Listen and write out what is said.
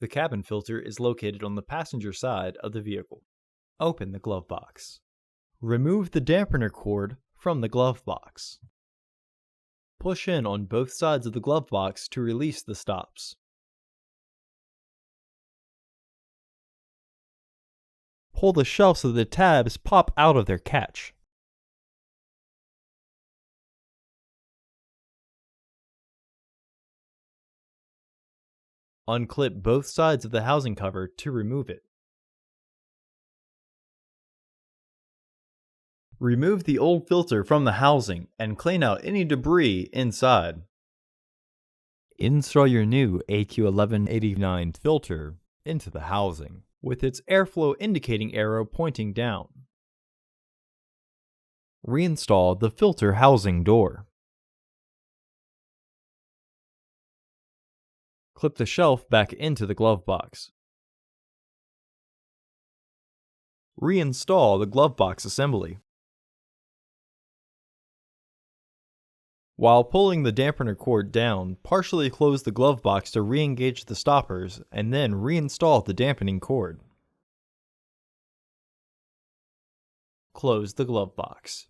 The cabin filter is located on the passenger side of the vehicle. Open the glove box. Remove the dampener cord from the glove box. Push in on both sides of the glove box to release the stops. Pull the shelf so the tabs pop out of their catch. Unclip both sides of the housing cover to remove it. Remove the old filter from the housing and clean out any debris inside. Install your new AQ1189 filter into the housing, with its airflow indicating arrow pointing down. Reinstall the filter housing door. Clip the shelf back into the glove box. Reinstall the glove box assembly. While pulling the dampener cord down, partially close the glove box to re-engage the stoppers and then reinstall the dampening cord. Close the glove box.